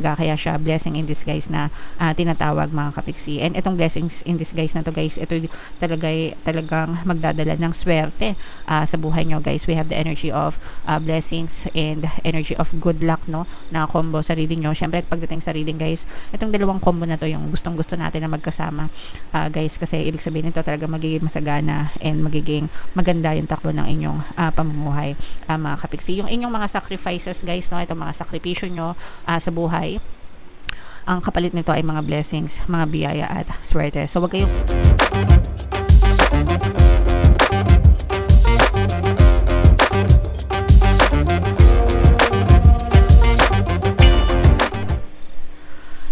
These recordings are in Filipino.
kaya siya blessing in disguise na tinatawag mga kapiksi. And itong blessings in disguise na to guys, ito talagang magdadala ng swerte sa buhay nyo guys. We have the energy of blessings and energy of good luck, no, na combo sa reading nyo. Syempre pagdating sa reading guys, itong dalawang combo na to yung gustong gusto natin na magkasama guys, kasi ibig sabihin nito talaga magiging masagana and magiging maganda yung takbo ng inyong pamumuhay mga kapiksi. Yung inyong mga sacrifices guys, no, itong mga sakripisyo nyo sa buhay, ang kapalit nito ay mga blessings, mga biyaya at swerte. So wag kayong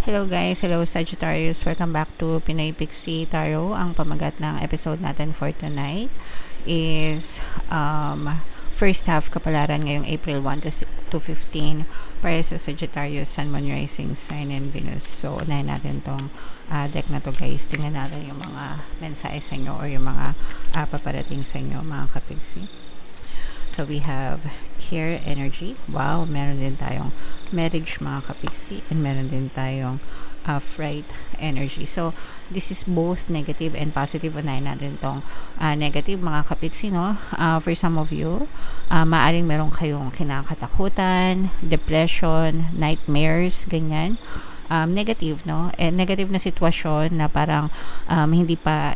Hello guys, hello Sagittarius, welcome back to Pinoy Pixie Tarot. Ang pamagat ng episode natin for tonight is first half kapalaran ngayong April 1 to 15 para sa Sagittarius, Sun, Moon, Rising, Sign, and Venus. So, unahin natin tong deck na to guys. Tingnan natin yung mga mensahe sa inyo or yung mga paparating sa inyo mga kapigsi. So, we have care energy. Wow, meron din tayong marriage mga kapigsi, and meron din tayong fright energy. So, this is both negative and positive. Unahin natin tong negative mga kapigsi, no? For some of you, maaring meron kayong kinakatakutan, depression, nightmares, ganyan. Negative, no? Negative na sitwasyon na parang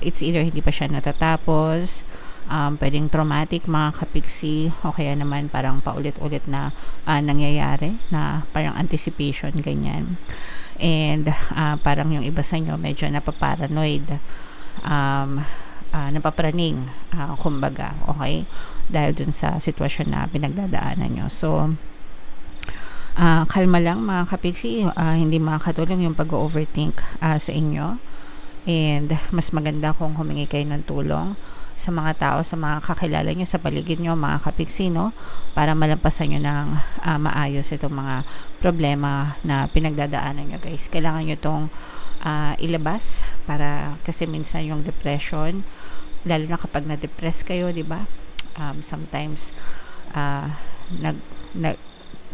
it's either hindi pa siya natatapos, pwedeng traumatic mga kapigsi, o kaya naman parang paulit-ulit na nangyayari na parang anticipation, ganyan. And parang yung iba sa inyo medyo napaparanoid, napapraning, kumbaga, okay, dahil dun sa sitwasyon na pinagdadaanan nyo. So kalma lang mga kapigsi, hindi makakatulong yung pag-overthink sa inyo, and mas maganda kung humingi kayo ng tulong sa mga tao, sa mga kakilala nyo, sa paligid nyo mga kapigsi, no, para malampasan nyo ng maayos itong mga problema na pinagdadaanan nyo guys. Kailangan nyo itong ilabas, para kasi minsan yung depression, lalo na kapag na-depress kayo, di ba, sometimes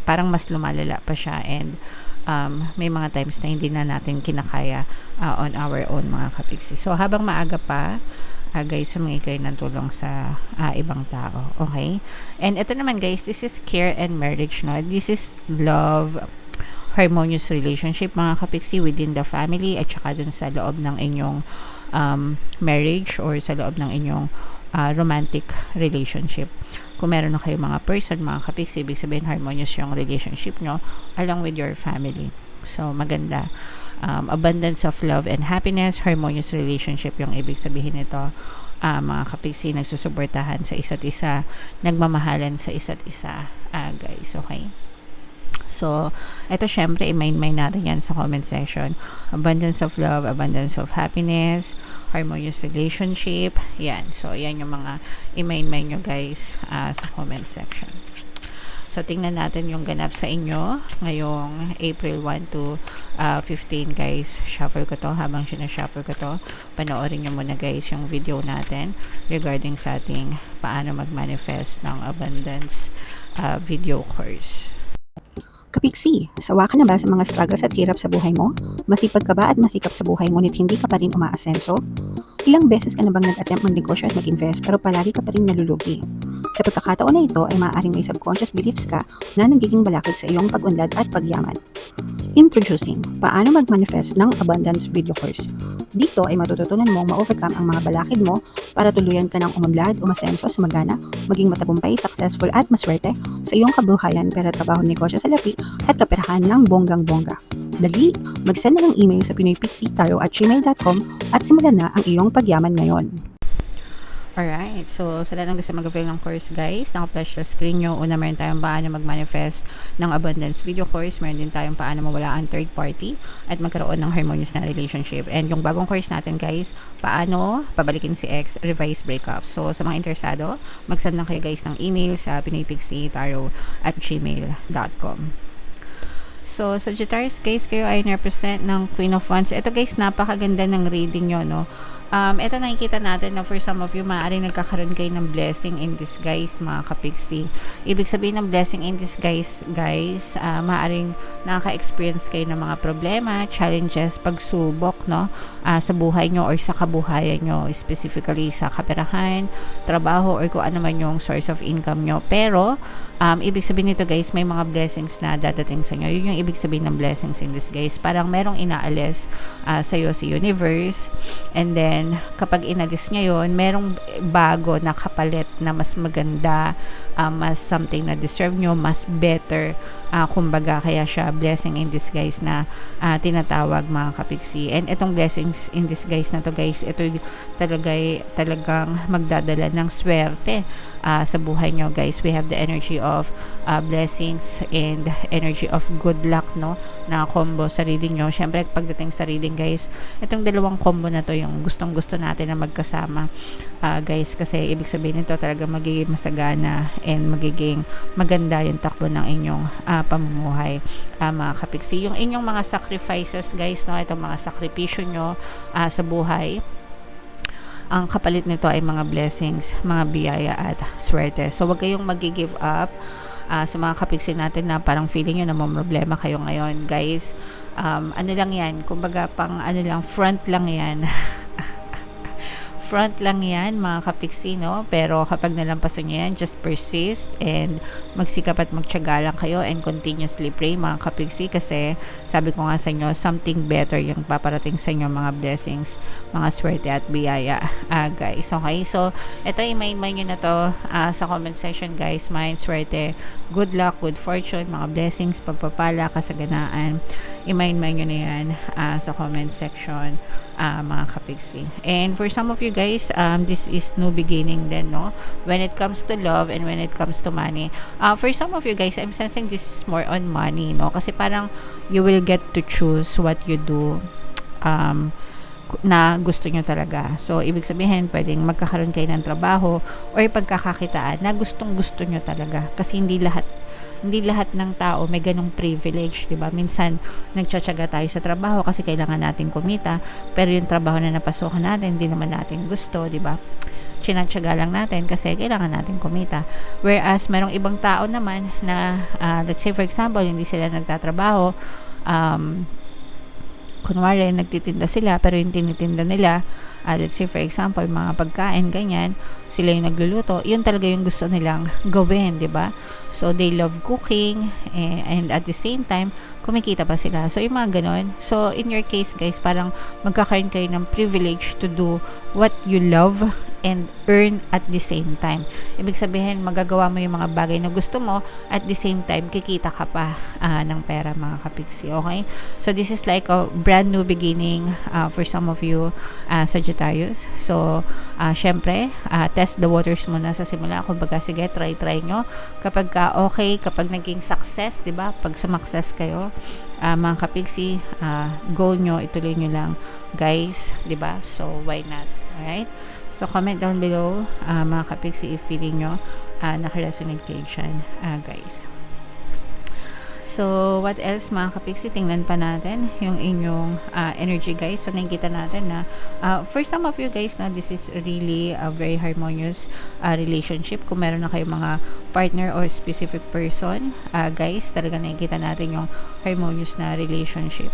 parang mas lumalala pa siya, and may mga times na hindi na natin kinakaya on our own mga kapigsi. So habang maaga pa guys, humingi kayo ng tulong sa ibang tao, okay? And ito naman guys, this is care and marriage, no? This is love, harmonious relationship mga kapigsi within the family, at saka dun sa loob ng inyong marriage or sa loob ng inyong romantic relationship. Kung meron na kayo mga person mga kapigsi, ibig sabihin harmonious yung relationship nyo along with your family. So maganda, abundance of love and happiness, harmonious relationship yung ibig sabihin nito mga kapigsi. Nagsusuportahan sa isa't isa, nagmamahalan sa isa't isa guys, okay? So ito syempre i-main natin yan sa comment section. Abundance of love, abundance of happiness, harmonious relationship, yan. So yan yung mga i-main nyo guys sa comment section. So, tingnan natin yung ganap sa inyo ngayong April 1 to 15 guys. Shuffle ko to. Habang sinashuffle ko to, panoorin nyo muna guys yung video natin regarding sa ating paano mag-manifest ng abundance video course. Kapiksi, sawa ka na ba sa mga struggles at hirap sa buhay mo? Masipag ka ba at masikap sa buhay ngunit hindi ka pa rin umaasenso? Ilang beses ka na bang nag-attempt magnegosyo at mag-invest pero palagi ka pa rin nalulugi? Sa pagkakataon na ito ay maaaring may subconscious beliefs ka na nagiging balakid sa iyong pag-unlad at pagyaman. Introducing, paano mag-manifest ng abundance video course. Dito ay matututunan mong ma-overcome ang mga balakid mo para tuluyan ka ng umunlad, umasenso, sumagana, maging matagumpay, successful at maswerte sa iyong kabuhayan, pera, trabaho, negosyo sa lapi at kaperahan ng bonggang-bongga. Dali, mag-send na ng email sa pinoypixitaro@gmail.com at simulan na ang iyong pagyaman ngayon. Alright, so sa lahat ng gusto mag-avail ng course guys, naka-flash sa screen nyo. Una, meron tayong paano mag-manifest ng abundance video course. Meron din tayong paano mawala ang third party at magkaroon ng harmonious na relationship. And yung bagong course natin guys, paano pabalikin si ex, revise breakup. So sa mga interesado, mag-send lang kayo guys ng email sa pinoypixitaro@gmail.com. So, Sagittarius guys, kayo ay represent ng Queen of Wands. Ito guys, napakaganda ng reading nyo, no? Ito nakikita natin na for some of you, maaaring nagkakaroon kayo ng blessing in disguise, mga kapiksi. Ibig sabihin ng blessing in disguise, guys, maaaring nakaka-experience kayo ng mga problema, challenges, pagsubok, no? Sa buhay nyo or sa kabuhayan nyo, specifically sa kaperahan, trabaho, or kung ano man yung source of income nyo. Pero, ibig sabihin nito, guys, may mga blessings na dadating sa inyo. Yun yung ibig sabihin ng blessings in disguise. Parang merong inaalis sa'yo si universe, and then kapag inalis niya yun, merong bago na kapalit na mas maganda, mas something na deserve nyo, mas better, kumbaga, kaya siya blessing in disguise na tinatawag, mga kapiksi. And itong blessings in disguise na to, guys, ito talagang magdadala ng swerte sa buhay nyo, guys. We have the energy of blessings and energy of good luck, no, na combo sa reading nyo. Syempre, pagdating sa reading, guys, itong dalawang combo na to yung gustong-gusto natin na magkasama, guys, kasi ibig sabihin nito talaga magiging masagana and magiging maganda yung takbo ng inyong pamumuhay, mga kapiksi. Yung inyong mga sacrifices, guys, no, itong mga sakripisyo nyo sa buhay, ang kapalit nito ay mga blessings, mga biyaya at swerte. So, wag kayong mag-give up sa mga kapiksi natin na parang feeling nyo na may problema kayo ngayon, guys. Ano lang yan, kumbaga pang ano lang, front lang yan. Front lang yan, mga kapiksi, no? Pero kapag nalampasan nyo yan, just persist and magsikap at magtiyaga lang kayo and continuously pray, mga kapiksi, kasi sabi ko nga sa inyo, something better yung paparating sa inyo, mga blessings, mga swerte at biyaya, guys. Okay, so ito, i-mind nyo na to sa comment section, guys. Mind, swerte, good luck, good fortune, mga blessings, pagpapala, kasaganaan, i-mind nyo na yan sa comment section, mga kapiksi. And for some of you, guys, this is new beginning then, no, when it comes to love and when it comes to money. For some of you, guys, I'm sensing this is more on money, no, kasi parang you will get to choose what you do na gusto nyo talaga. So, ibig sabihin, pwedeng magkakaroon kayo ng trabaho or pagkakakitaan na gustong-gusto nyo talaga. Kasi hindi lahat ng tao may ganong privilege, 'di ba? Minsan nagtsatsaga tayo sa trabaho kasi kailangan natin kumita, pero yung trabaho na napasukan natin hindi naman natin gusto, 'di ba? Tsinatsaga lang natin kasi kailangan natin kumita. Whereas merong ibang tao naman na let's say for example, hindi sila nagtatrabaho, kunwari nagtitinda sila pero yung tinitinda nila, let's say for example mga pagkain ganyan, sila yung nagluluto, yun talaga yung gusto nilang gawin, di ba? So they love cooking and at the same time kumikita pa sila. So yung mga ganon. So in your case, guys, parang magkakaroon kayo ng privilege to do what you love and earn at the same time. Ibig sabihin, magagawa mo yung mga bagay na gusto mo at the same time kikita ka pa ng pera, mga kapiksi. Okay? So this is like a brand new beginning for some of you, Sagittarius. So syempre, test the waters muna sa simula. Kumbaga, sige, try nyo. Kapag okay, kapag naging success, di ba? Pag sumakses kayo, mga kapiksi, go nyo, ituloy nyo lang, guys, di ba? So why not? Alright? So comment down below, mga kapiksi, if feeling nyo nakaresonate kayo dyan, guys. So, what else, mga kapiksi? Tingnan pa natin yung inyong energy, guys. So, nakikita natin na for some of you, guys, no, this is really a very harmonious relationship. Kung meron na kayong mga partner or specific person, guys, talaga nakikita natin yung harmonious na relationship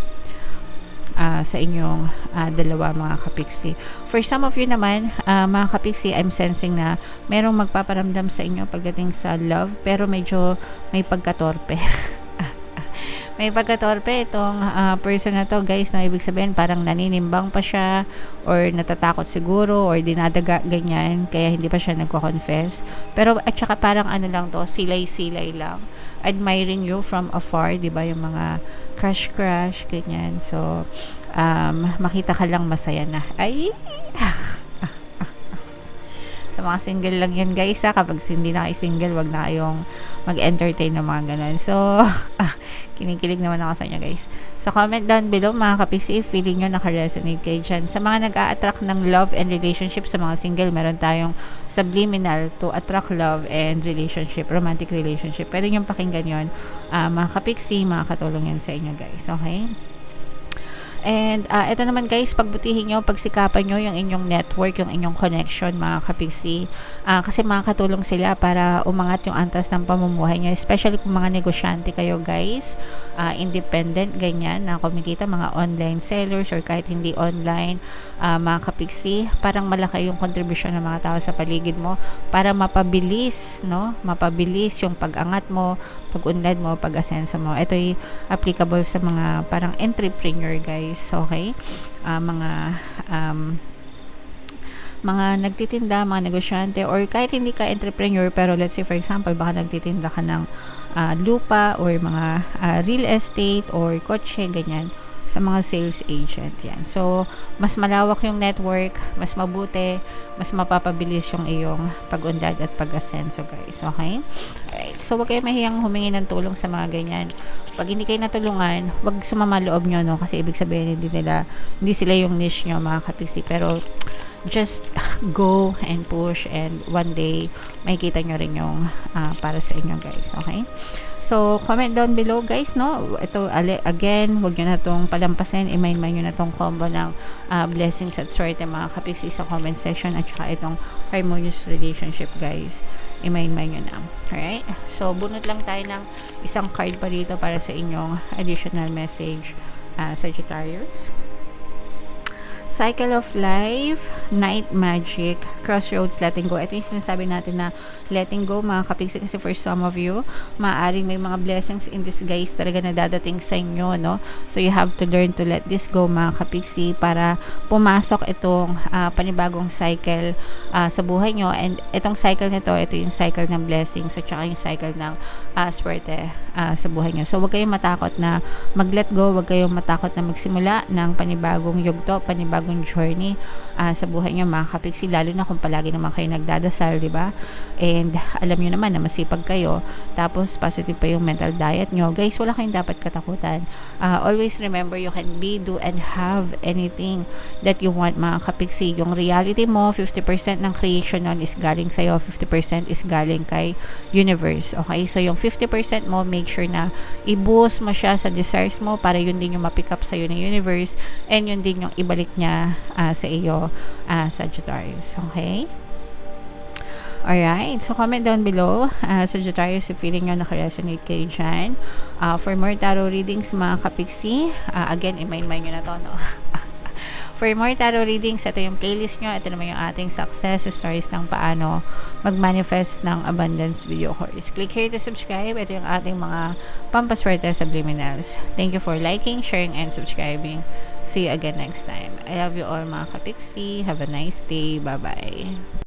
sa inyong dalawa, mga kapiksi. For some of you naman, mga kapiksi, I'm sensing na merong magpaparamdam sa inyo pagdating sa love, pero medyo may pagkatorpe. May pagkatorpe itong person na to, guys, na ibig sabihin parang naninimbang pa siya or natatakot siguro or dinadaga ganyan, kaya hindi pa siya nagko-confess. Pero at saka parang ano lang to, silay-silay lang, admiring you from afar, di ba, yung mga crush ganyan. So makita ka lang masaya na. Ay sa mga single lang yan, guys, kapag hindi na kayo single, wag na kayong mag-entertain ng mga ganun. So kinikilig naman ako sa inyo, guys. So comment down below, mga kapiksi, if feeling nyo naka-resonate kayo dyan. Sa mga nag-a-attract ng love and relationship, sa mga single, meron tayong subliminal to attract love and relationship, romantic relationship. Pwede nyo pakinggan yun, mga kapiksi, makakatulong yan sa inyo, guys. Okay? And ito naman guys, pagbutihin nyo, pagsikapan nyo yung inyong network, yung inyong connection mga kapiksi. Kasi makakatulong sila para umangat yung antas ng pamumuhay nyo. Especially kung mga negosyante kayo guys, independent, ganyan, na kumikita, mga online sellers or kahit hindi online, mga kapiksi, parang malaki yung contribution ng mga tao sa paligid mo para mapabilis, no? Mapabilis yung pag-angat mo, pag-unlad mo, pag-asenso mo. Ito ay applicable sa mga parang entrepreneur guys, okay? Mga nagtitinda, mga negosyante, or kahit hindi ka entrepreneur, pero let's say for example, baka nagtitinda ka ng lupa or mga real estate or kotse, ganyan, sa mga sales agent yan. So, mas malawak yung network, mas mabuti, mas mapapabilis yung iyong pag-unlad at pag-asenso guys, okay? Alright, so wag kayo mahiyang humingi ng tulong sa mga ganyan. Pag hindi kayo natulungan, wag sumama loob nyo, no? Kasi ibig sabihin hindi sila yung niche nyo mga kapiksi, pero just go and push, and one day makikita nyo rin yung para sa inyo guys, okay? So, comment down below guys, no? Ito, again, wag nyo na itong palampasin, i-mind nyo na itong combo ng blessings at swerte mga kapiksi sa comment section, at saka itong harmonious relationship guys, i-mind nyo na. Alright? So, bunot lang tayo ng isang card pa dito para sa inyong additional message, Sagittarius. Cycle of life, night magic, crossroads, letting go. Ito yung sinasabi natin na letting go mga kapiksi, kasi for some of you, maaaring may mga blessings in disguise talaga na dadating sa inyo, no? So you have to learn to let this go mga kapiksi para pumasok itong panibagong cycle sa buhay nyo. And itong cycle nito, ito yung cycle ng blessings at saka yung cycle ng swerte sa buhay nyo. So wag kayong matakot na mag-let go, wag kayong matakot na magsimula ng panibagong yugto, panibagong journey sa buhay nyo mga kapiksi, lalo na kung palagi naman kayo nagdadasal, di ba? And alam nyo naman na masipag kayo, tapos positive pa yung mental diet nyo guys, wala kayong dapat katakutan. Always remember, you can be, do, and have anything that you want mga kapiksi. Yung reality mo, 50% ng creation nun is galing sa'yo, 50% is galing kay universe, okay? So yung 50% mo, make sure na i-boost mo siya sa desires mo para yun din yung ma-pick up sa'yo ng universe, and yun din yung ibalik niya sa iyo, Sagittarius, okay? Alright, so comment down below, Sagittarius, if feeling nyo naka-resonate kayo dyan. For more tarot readings mga kapiksi, again, i-mind nyo na to, no? For more tarot readings, ito yung playlist nyo. Ito naman yung ating success stories ng paano mag-manifest ng abundance video course. Click here to subscribe. Ito yung ating mga pampaswerte subliminals. Thank you for liking, sharing, and subscribing. See you again next time. I love you all mga kapiksi. Have a nice day. Bye-bye.